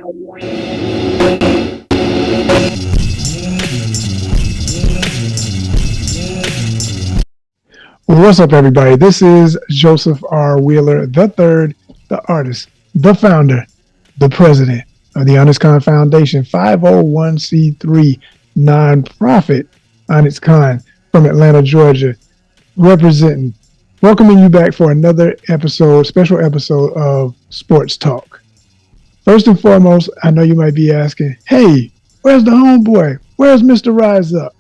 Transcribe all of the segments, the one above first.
Well, what's up, everybody? This is Joseph R. Wheeler III, the artist, the founder, the president of the ONYXCON Foundation, 501c3 nonprofit ONYXCON from Atlanta, Georgia, representing, welcoming you back for another episode, special episode of Sports Talk. First and foremost, I know you might be asking, hey, where's the homeboy? Where's Mr. Rise Up?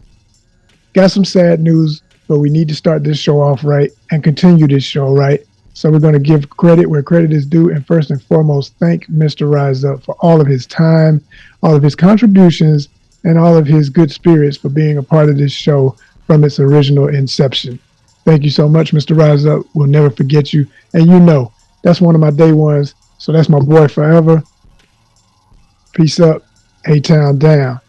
Got some sad news, but we need to start this show off right and continue this show right. So we're going to give credit where credit is due. And first and foremost, thank Mr. Rise Up for all of his time, all of his contributions, and all of his good spirits for being a part of this show from its original inception. Thank you so much, Mr. Rise Up. We'll never forget you. And you know, that's one of my day ones. So that's my boy forever. Peace up, A-Town down.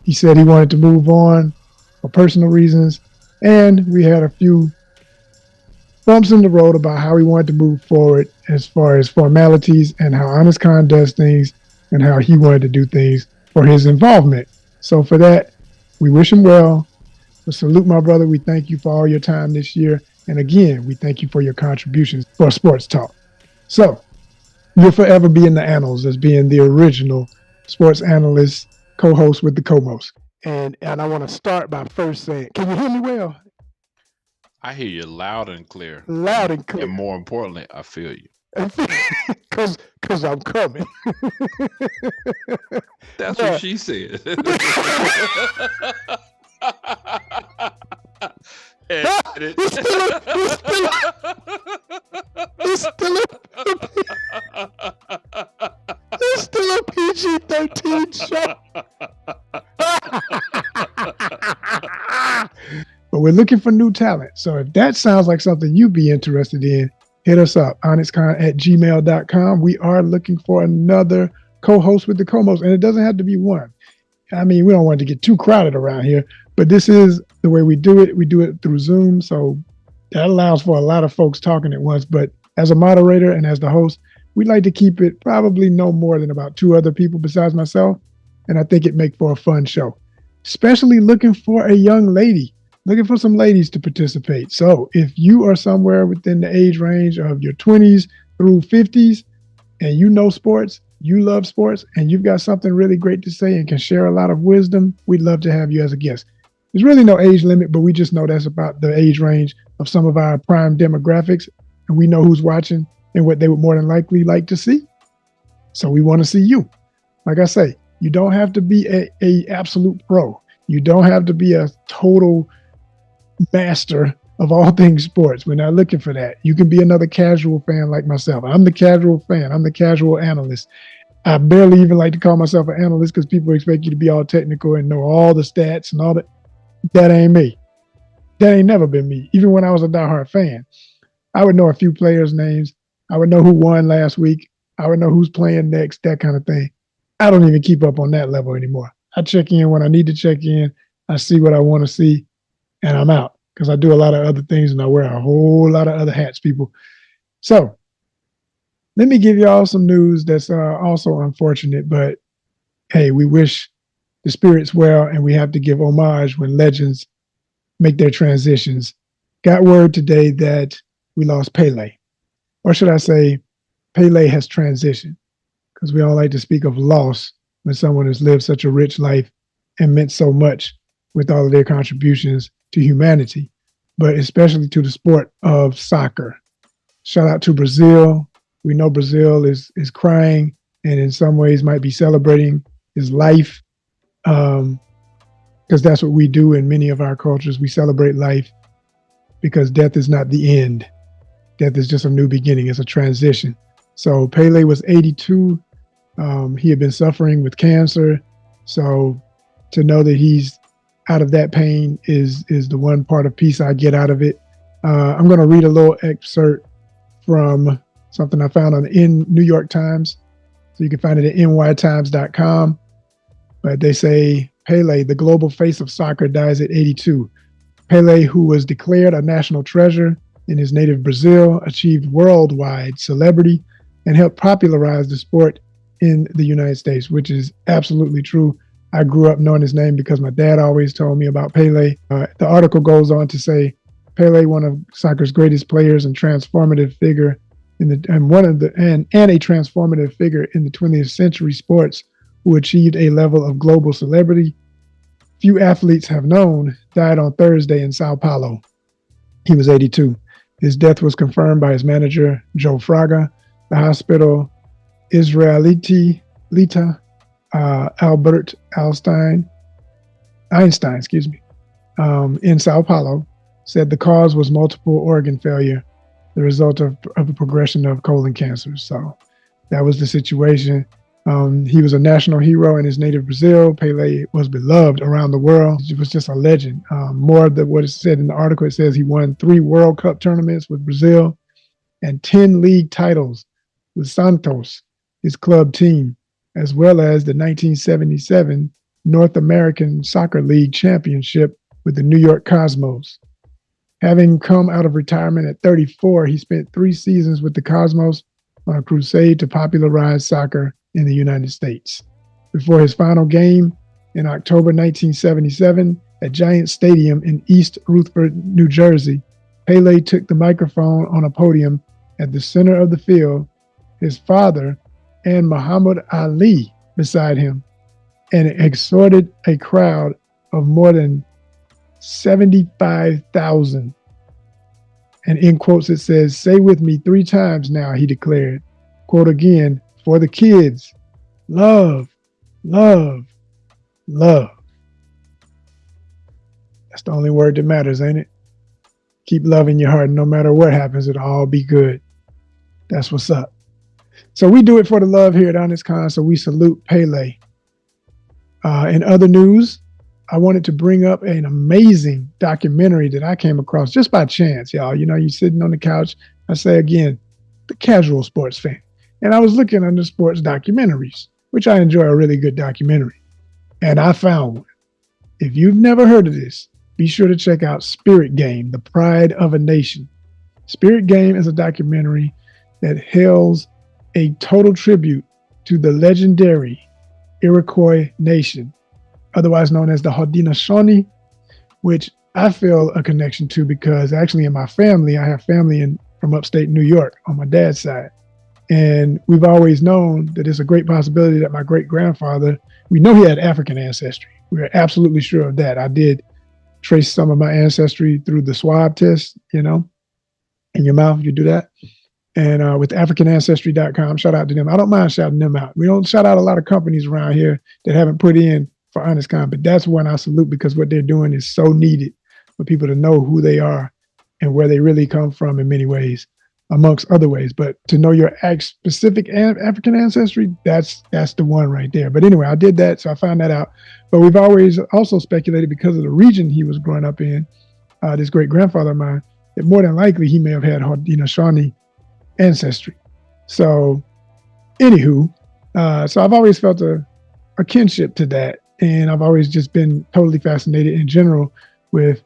He said he wanted to move on for personal reasons. And we had a few bumps in the road about how we wanted to move forward as far as formalities and how ONYXCON does things and how he wanted to do things for his involvement. So for that, we wish him well. We salute my brother. We thank you for all your time this year. And again, we thank you for your contributions for Sports Talk. So you'll forever be in the annals as being the original sports analyst, co-host with the co-most. And I want to start by first saying, can you hear me well? I hear you loud and clear. Loud and clear. And more importantly, I feel you. Because I'm coming. That's what she said. It's still a PG-13 show. But we're looking for new talent. So if that sounds like something you'd be interested in, hit us up, onyxcon@gmail.com. We are looking for another co-host with the co-most, and it doesn't have to be one. I mean, we don't want it to get too crowded around here, but this is the way we do it. We do it through Zoom, so that allows for a lot of folks talking at once. But as a moderator and as the host, we'd like to keep it probably no more than about 2 other people besides myself, and I think it'd make for a fun show. Especially looking for a young lady. Looking for some ladies to participate. So if you are somewhere within the age range of your 20s through 50s and you know sports, you love sports, and you've got something really great to say and can share a lot of wisdom, we'd love to have you as a guest. There's really no age limit, but we just know that's about the age range of some of our prime demographics, and we know who's watching and what they would more than likely like to see. So we want to see you. Like I say, you don't have to be a absolute pro. You don't have to be a total master of all things sports. We're not looking for that. You can be another casual fan like myself. I'm the casual fan. I'm the casual analyst. I barely even like to call myself an analyst because people expect you to be all technical and know all the stats and all that. That ain't me. That ain't never been me. Even when I was a diehard fan, I would know a few players' names. I would know who won last week. I would know who's playing next, that kind of thing. I don't even keep up on that level anymore. I check in when I need to check in. I see what I want to see. And I'm out because I do a lot of other things and I wear a whole lot of other hats, people. So let me give y'all some news that's also unfortunate, but hey, we wish the spirits well, and we have to give homage when legends make their transitions. Got word today that we lost Pelé, or should I say Pelé has transitioned, because we all like to speak of loss when someone has lived such a rich life and meant so much with all of their contributions to humanity, but especially to the sport of soccer. Shout out to Brazil. We know Brazil is crying and in some ways might be celebrating his life, because that's what we do in many of our cultures. We celebrate life because death is not the end. Death is just a new beginning. It's a transition. So Pelé was 82. He had been suffering with cancer. So to know that he's out of that pain is the one part of peace I get out of it. I'm going to read a little excerpt from something I found on the New York Times. So you can find it at nytimes.com. But they say, Pelé, the global face of soccer, dies at 82. Pelé, who was declared a national treasure in his native Brazil, achieved worldwide celebrity and helped popularize the sport in the United States, which is absolutely true. I grew up knowing his name because my dad always told me about Pelé. The article goes on to say Pelé, one of soccer's greatest players and transformative figure and a transformative figure in the 20th century sports, who achieved a level of global celebrity few athletes have known, died on Thursday in Sao Paulo. He was 82. His death was confirmed by his manager, Joe Fraga. The hospital Israelita Albert Einstein, in Sao Paulo, said the cause was multiple organ failure, the result of a progression of colon cancer. So that was the situation. He was a national hero in his native Brazil. Pelé was beloved around the world. He was just a legend. More than what it said in the article, it says he won 3 World Cup tournaments with Brazil and 10 league titles with Santos, his club team, as well as the 1977 North American Soccer League Championship with the New York Cosmos. Having come out of retirement at 34, he spent 3 seasons with the Cosmos on a crusade to popularize soccer in the United States. Before his final game in October 1977 at Giant Stadium in East Rutherford, New Jersey, Pelé took the microphone on a podium at the center of the field, his father and Muhammad Ali beside him, and exhorted a crowd of more than 75,000. And in quotes it says, "Say with me 3 times now," he declared. Quote again, "For the kids, love, love, love." That's the only word that matters, ain't it? Keep loving your heart. No matter what happens, it'll all be good. That's what's up. So we do it for the love here at ONYXCON, so we salute Pelé. In other news, I wanted to bring up an amazing documentary that I came across just by chance, y'all. You know, you're sitting on the couch. I say again, the casual sports fan. And I was looking under sports documentaries, which I enjoy a really good documentary. And I found one. If you've never heard of this, be sure to check out Spirit Game, The Pride of a Nation. Spirit Game is a documentary that hails a total tribute to the legendary Iroquois nation, otherwise known as the Haudenosaunee, which I feel a connection to because actually in my family, I have family from upstate New York on my dad's side. And we've always known that it's a great possibility that my great-grandfather, we know he had African ancestry. We're absolutely sure of that. I did trace some of my ancestry through the swab test, you know, in your mouth, you do that. And with AfricanAncestry.com, shout out to them. I don't mind shouting them out. We don't shout out a lot of companies around here that haven't put in for ONYXCON, but that's one I salute because what they're doing is so needed for people to know who they are and where they really come from in many ways, amongst other ways. But to know your specific African ancestry, that's the one right there. But anyway, I did that, so I found that out. But we've always also speculated because of the region he was growing up in, this great-grandfather of mine, that more than likely he may have had Haudenosaunee ancestry. So anywho, so I've always felt a kinship to that. And I've always just been totally fascinated in general with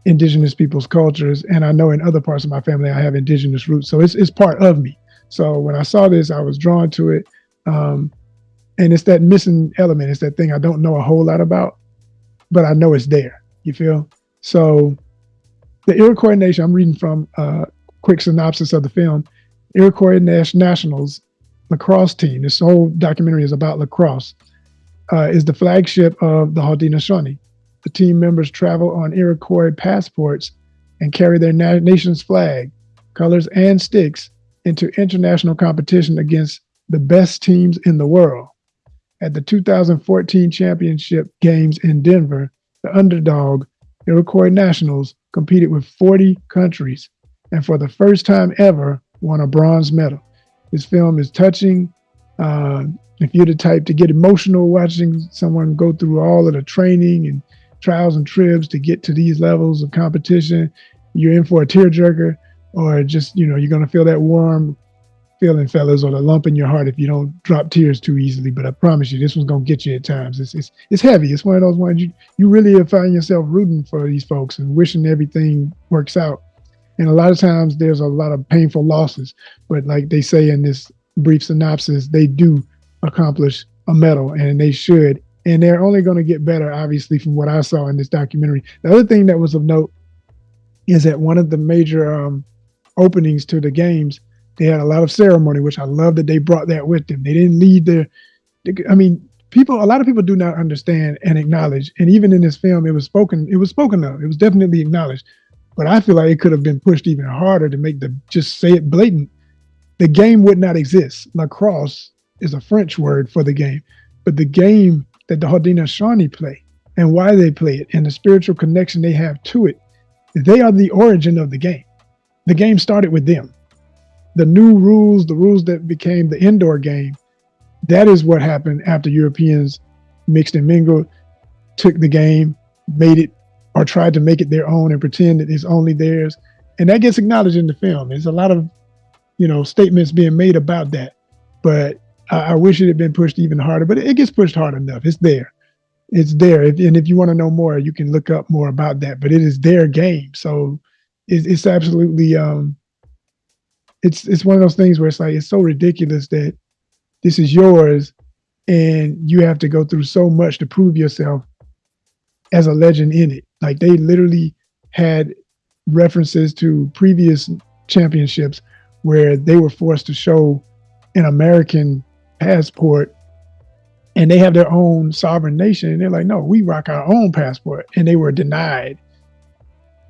indigenous people's cultures. And I know in other parts of my family, I have indigenous roots. So it's part of me. So when I saw this, I was drawn to it. And it's that missing element. It's that thing I don't know a whole lot about, but I know it's there. You feel? So the Iroquois Nation, I'm reading from quick synopsis of the film. Iroquois Nationals lacrosse team, this whole documentary is about lacrosse, is the flagship of the Haudenosaunee. The team members travel on Iroquois passports and carry their nation's flag, colors, and sticks into international competition against the best teams in the world. At the 2014 championship games in Denver, the underdog Iroquois Nationals competed with 40 countries and for the first time ever won a bronze medal. This film is touching. If you're the type to get emotional watching someone go through all of the training and trials and tribs to get to these levels of competition, you're in for a tearjerker, or just, you know, you're going to feel that warm feeling, fellas, or the lump in your heart if you don't drop tears too easily. But I promise you, this one's going to get you at times. It's heavy. It's one of those ones you really find yourself rooting for these folks and wishing everything works out. And a lot of times there's a lot of painful losses, but like they say in this brief synopsis, they do accomplish a medal, and they should. And they're only going to get better, obviously, from what I saw in this documentary. The other thing that was of note is that one of the major openings to the games, they had a lot of ceremony, which I love that they brought that with them. They didn't lead a lot of people do not understand and acknowledge. And even in this film, it was spoken of. It was definitely acknowledged. But I feel like it could have been pushed even harder to just say it blatant. The game would not exist. Lacrosse is a French word for the game, but the game that the Haudenosaunee play and why they play it and the spiritual connection they have to it, they are the origin of the game. The game started with them. The new rules, the rules that became the indoor game, that is what happened after Europeans mixed and mingled, took the game, made it or tried to make it their own and pretend that it's only theirs. And that gets acknowledged in the film. There's a lot of, statements being made about that. But I wish it had been pushed even harder, but it gets pushed hard enough. It's there. It's there. And if you want to know more, you can look up more about that. But it is their game. So it's absolutely, it's one of those things where it's like, it's so ridiculous that this is yours and you have to go through so much to prove yourself as a legend in it. Like they literally had references to previous championships where they were forced to show an American passport and they have their own sovereign nation. And they're like, no, we rock our own passport. And they were denied.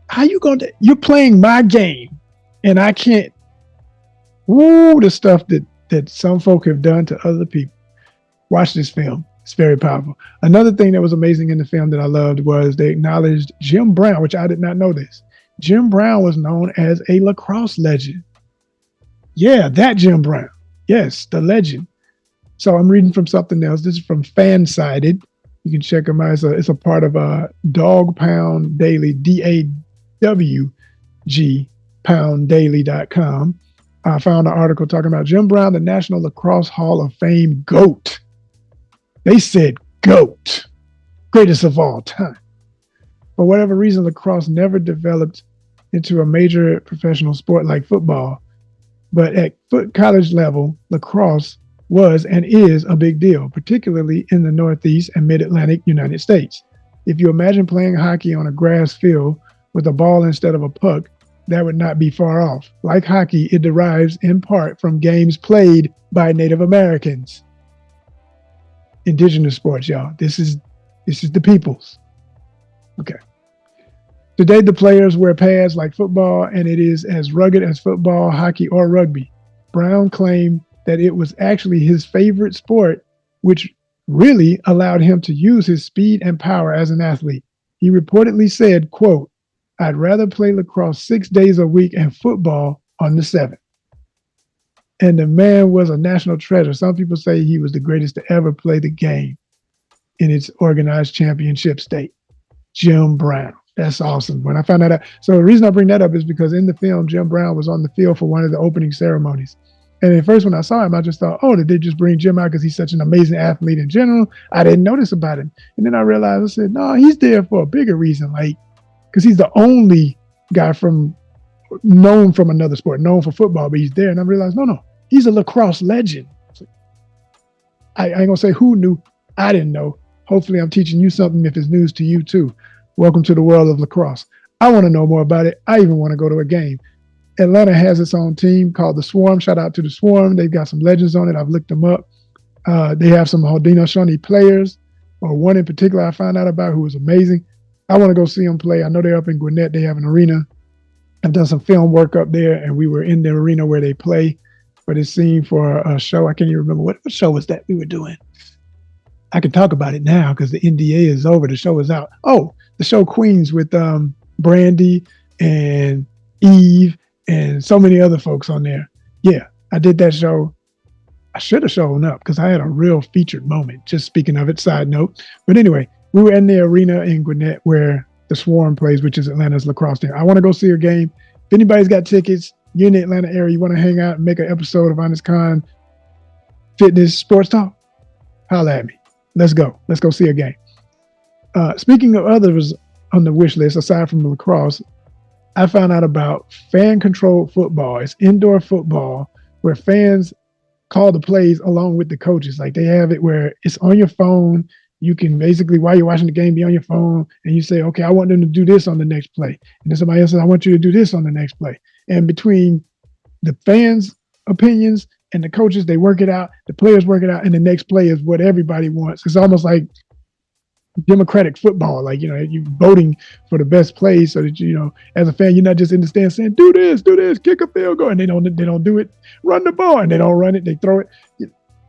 How you going to, you're playing my game and I can't, the stuff that some folk have done to other people. Watch this film. It's very powerful. Another thing that was amazing in the film that I loved was they acknowledged Jim Brown, which I did not know this. Jim Brown was known as a lacrosse legend. Yeah, that Jim Brown. Yes, the legend. So I'm reading from something else. This is from Fansided. You can check them out. It's a part of Dog Pound Daily, DAWG, pounddaily.com. I found an article talking about Jim Brown, the National Lacrosse Hall of Fame GOAT. They said GOAT, greatest of all time. For whatever reason, lacrosse never developed into a major professional sport like football. But at college level, lacrosse was and is a big deal, particularly in the Northeast and Mid-Atlantic United States. If you imagine playing hockey on a grass field with a ball instead of a puck, that would not be far off. Like hockey, it derives in part from games played by Native Americans. Indigenous sports, y'all. This is the people's. Okay. Today, the players wear pads like football, and it is as rugged as football, hockey, or rugby. Brown claimed that it was actually his favorite sport, which really allowed him to use his speed and power as an athlete. He reportedly said, quote, "I'd rather play lacrosse 6 days a week and football on the 7th. And the man was a national treasure. Some people say he was the greatest to ever play the game in its organized championship state. Jim Brown. That's awesome. When I found that out. So the reason I bring that up is because in the film, Jim Brown was on the field for one of the opening ceremonies. And at first when I saw him, I just thought, oh, did they just bring Jim out because he's such an amazing athlete in general? I didn't notice about him. And then I realized, I said, no, he's there for a bigger reason. Like, because he's the only guy known from another sport, known for football, but he's there. And I realized, no, he's a lacrosse legend. I ain't gonna say who knew. I didn't know. Hopefully I'm teaching you something if it's news to you too. Welcome to the world of lacrosse. I want to know more about it. I even want to go to a game. Atlanta has its own team called the Swarm. Shout out to the Swarm. They've got some legends on it. I've looked them up. They have some Haudenosaunee players, or one in particular I found out about who was amazing. I want to go see them play. I know they're up in Gwinnett. They have an arena. I've done some film work up there, and we were in the arena where they play. But it's seen for a show. I can't even remember what show was that we were doing. I can talk about it now because the NDA is over. The show is out. Oh, the show Queens with Brandy and Eve and so many other folks on there. Yeah, I did that show. I should have shown up because I had a real featured moment. Just speaking of it, side note. But anyway, we were in the arena in Gwinnett where the Swarm plays, which is Atlanta's lacrosse team. I want to go see a game. If anybody's got tickets, you're in the Atlanta area, you want to hang out and make an episode of ONYXCON Fitness Sports Talk, holla at me. Let's go. Let's go see a game. Speaking of others on the wish list, aside from lacrosse, I found out about fan-controlled football. It's indoor football where fans call the plays along with the coaches. Like they have it where it's on your phone. You can basically, while you're watching the game, be on your phone and you say, okay, I want them to do this on the next play. And then somebody else says, I want you to do this on the next play. And between the fans' opinions and the coaches, they work it out. The players work it out. And the next play is what everybody wants. It's almost like democratic football. Like, you're voting for the best plays so that, as a fan, you're not just in the stand saying, do this, kick a field goal. And they don't do it, run the ball. And they don't run it, they throw it.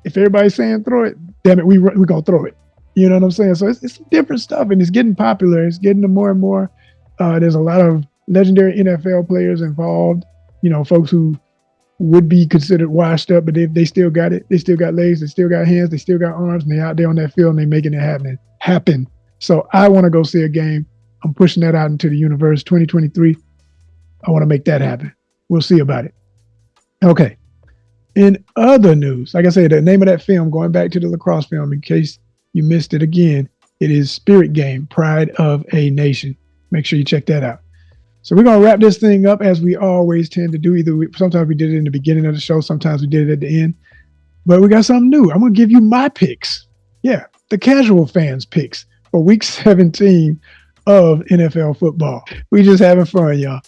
If everybody's saying throw it, damn it, we're going to throw it. You know what I'm saying? So it's different stuff, and it's getting popular. It's getting to more and more. There's a lot of legendary NFL players involved, folks who would be considered washed up, but they still got it. They still got legs. They still got hands. They still got arms, and they're out there on that field, and they're making it happen. So I want to go see a game. I'm pushing that out into the universe. 2023, I want to make that happen. We'll see about it. Okay. In other news, like I said, the name of that film, going back to the lacrosse film, in case you missed it again, it is Spirit Game, Pride of a Nation. Make sure you check that out. So we're going to wrap this thing up as we always tend to do. Sometimes we did it in the beginning of the show. Sometimes we did it at the end. But we got something new. I'm going to give you my picks. Yeah, the casual fans' picks for Week 17 of NFL football. We just having fun, y'all.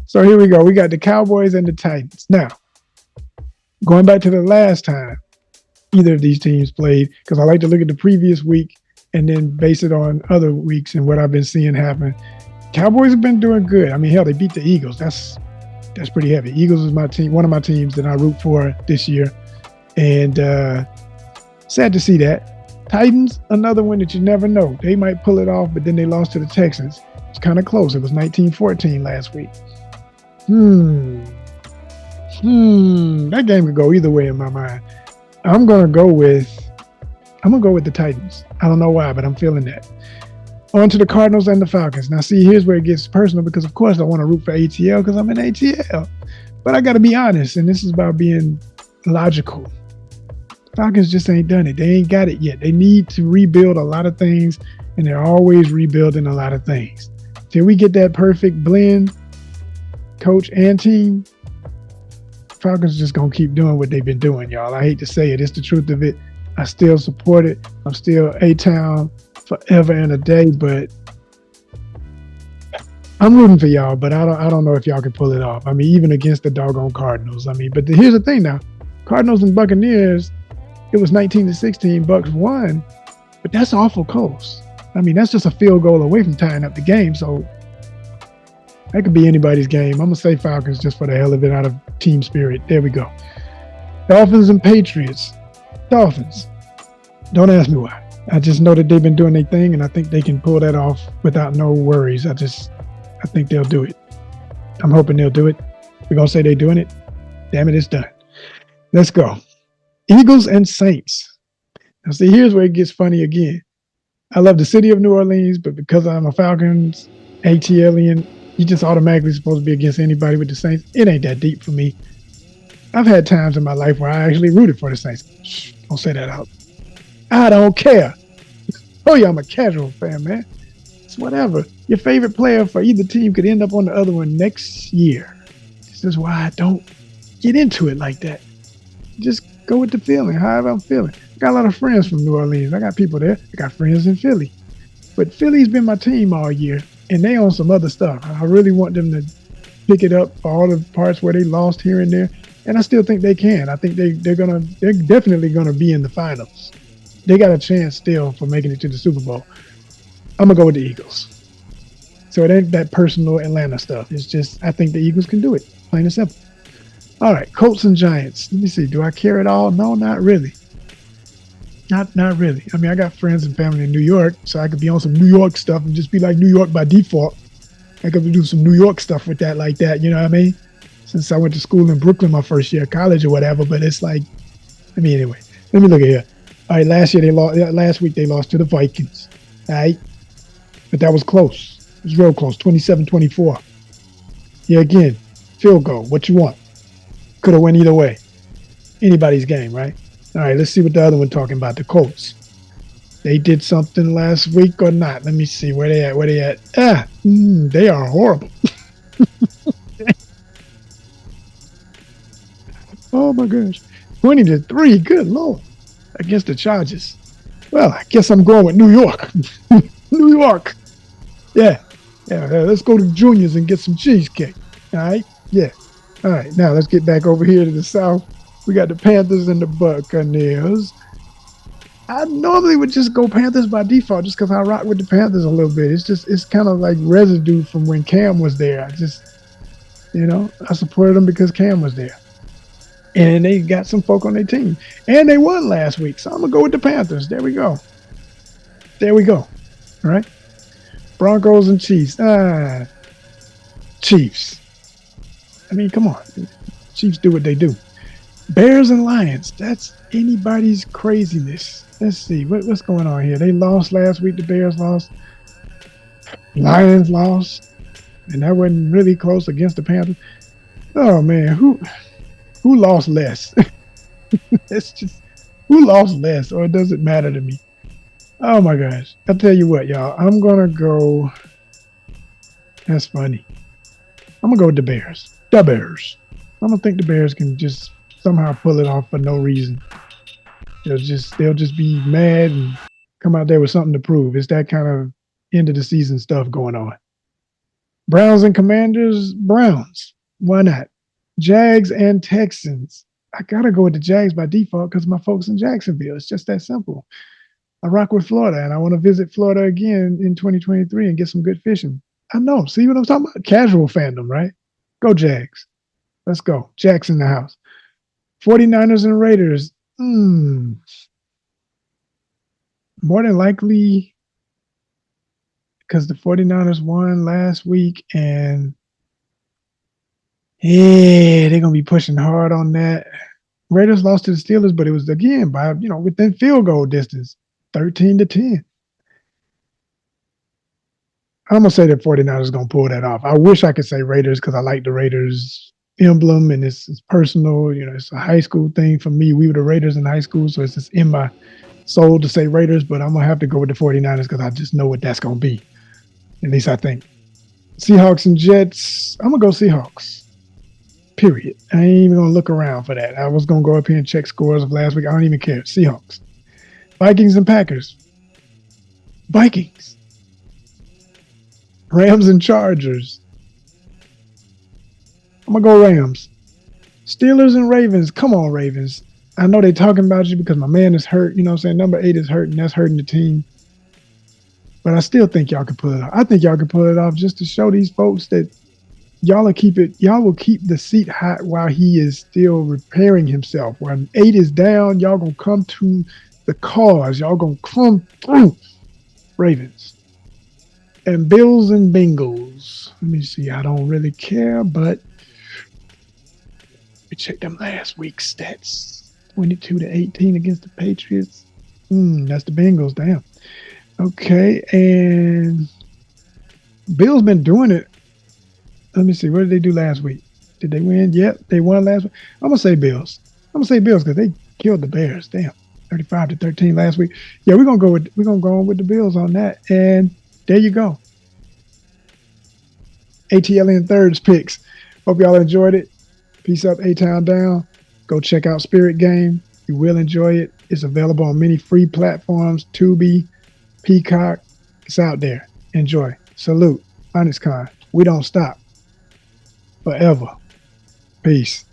So here we go. We got the Cowboys and the Titans. Now, going back to the last time either of these teams played, because I like to look at the previous week and then base it on other weeks and what I've been seeing happen. Cowboys have been doing good. I mean, hell, they beat the Eagles. That's pretty heavy. Eagles is my team, one of my teams that I root for this year. And sad to see that. Titans, another one that you never know. They might pull it off, but then they lost to the Texans. It's kind of close. It was 19-14 last week. That game could go either way in my mind. I'm gonna go with the Titans. I don't know why, but I'm feeling that. On to the Cardinals and the Falcons. Now, see, here's where it gets personal because, of course, I want to root for ATL because I'm in ATL. But I got to be honest, and this is about being logical. Falcons just ain't done it. They ain't got it yet. They need to rebuild a lot of things, and they're always rebuilding a lot of things. Till we get that perfect blend, coach and team, Falcons just going to keep doing what they've been doing, y'all. I hate to say it. It's the truth of it. I still support it. I'm still A-Town forever and a day, but I'm rooting for y'all, but I don't know if y'all can pull it off. I mean, even against the doggone Cardinals. I mean, but here's the thing now. Cardinals and Buccaneers, it was 19-16. Bucks won, but that's awful close. I mean, that's just a field goal away from tying up the game, so that could be anybody's game. I'm going to say Falcons just for the hell of it, out of team spirit. There we go. Dolphins and Patriots. Dolphins. Don't ask me why. I just know that they've been doing their thing, and I think they can pull that off without no worries. I think they'll do it. I'm hoping they'll do it. We're going to say they're doing it. Damn it, it's done. Let's go. Eagles and Saints. Now, see, here's where it gets funny again. I love the city of New Orleans, but because I'm a Falcons, ATLian, you just automatically supposed to be against anybody with the Saints. It ain't that deep for me. I've had times in my life where I actually rooted for the Saints. Shh, don't say that out. I don't care. Oh yeah, I'm a casual fan, man. It's whatever. Your favorite player for either team could end up on the other one next year. This is why I don't get into it like that. Just go with the feeling, however I'm feeling. I got a lot of friends from New Orleans. I got people there. I got friends in Philly. But Philly's been my team all year, and they own some other stuff. I really want them to pick it up for all the parts where they lost here and there. And I still think they can. I think they're definitely gonna be in the finals. They got a chance still for making it to the Super Bowl. I'm gonna go with the Eagles. So it ain't that personal Atlanta stuff. It's just I think the Eagles can do it. Plain and simple. All right, Colts and Giants. Let me see. Do I care at all? No, not really. Not really. I mean, I got friends and family in New York, so I could be on some New York stuff and just be like New York by default. I could do some New York stuff with that like that, you know what I mean? Since I went to school in Brooklyn my first year of college or whatever, but it's like, anyway, let me look at here. All right, last week they lost to the Vikings, all right? But that was close. It was real close, 27-24. Yeah, again, field goal, what you want? Could have went either way. Anybody's game, right? All right, let's see what the other one talking about, the Colts. They did something last week or not? Let me see, where they at? They are horrible. Oh my gosh. 20-3. Good Lord. Against the Chargers. Well, I guess I'm going with New York. New York. Yeah. Let's go to Junior's and get some cheesecake. All right. Yeah. All right. Now let's get back over here to the South. We got the Panthers and the Buccaneers. I normally would just go Panthers by default just because I rock with the Panthers a little bit. It's kind of like residue from when Cam was there. I supported them because Cam was there. And they got some folk on their team. And they won last week. So I'm going to go with the Panthers. There we go. All right. Broncos and Chiefs. Chiefs. I mean, come on. Chiefs do what they do. Bears and Lions. That's anybody's craziness. Let's see. What's going on here? They lost last week. The Bears lost. Lions lost. And that wasn't really close against the Panthers. Oh, man. Who lost less? It's just, who lost less? Or does it matter to me? Oh, my gosh. I'll tell you what, y'all. I'm going to go. That's funny. I'm going to go with the Bears. The Bears. I don't think the Bears can just somehow pull it off for no reason. They'll just be mad and come out there with something to prove. It's that kind of end of the season stuff going on. Browns and Commanders. Browns. Why not? Jags and Texans. I got to go with the Jags by default because my folks in Jacksonville. It's just that simple. I rock with Florida, and I want to visit Florida again in 2023 and get some good fishing. I know. See what I'm talking about? Casual fandom, right? Go Jags. Let's go. Jags in the house. 49ers and Raiders. More than likely because the 49ers won last week, and they're going to be pushing hard on that. Raiders lost to the Steelers, but it was, again, by, within field goal distance. 13-10. I'm going to say that 49ers is going to pull that off. I wish I could say Raiders because I like the Raiders emblem and it's personal. It's a high school thing for me. We were the Raiders in high school, so it's just in my soul to say Raiders, but I'm going to have to go with the 49ers because I just know what that's going to be. At least I think. Seahawks and Jets. I'm going to go Seahawks. Period. I ain't even going to look around for that. I was going to go up here and check scores of last week. I don't even care. Seahawks. Vikings and Packers. Vikings. Rams and Chargers. I'm going to go Rams. Steelers and Ravens. Come on, Ravens. I know they're talking about you because my man is hurt. You know what I'm saying? Number 8 is hurt, and that's hurting the team. But I still think y'all can pull it off. I think y'all can pull it off just to show these folks that y'all will keep the seat hot while he is still repairing himself. When 8 is down, y'all going to come to the cause. Y'all going to come through. Ravens. And Bills and Bengals. Let me see. I don't really care, but we check them last week's stats. 22-18 against the Patriots. That's the Bengals. Damn. Okay. And Bills been doing it. Let me see. What did they do last week? Did they win? Yep. They won last week. I'm going to say Bills. Because they killed the Bears. Damn. 35-13 last week. Yeah, we're gonna go on with the Bills on that. And there you go. ATL in thirds picks. Hope y'all enjoyed it. Peace up, A-Town down. Go check out Spirit Game. You will enjoy it. It's available on many free platforms. Tubi, Peacock. It's out there. Enjoy. Salute. ONYXCON. We don't stop. Forever. Peace.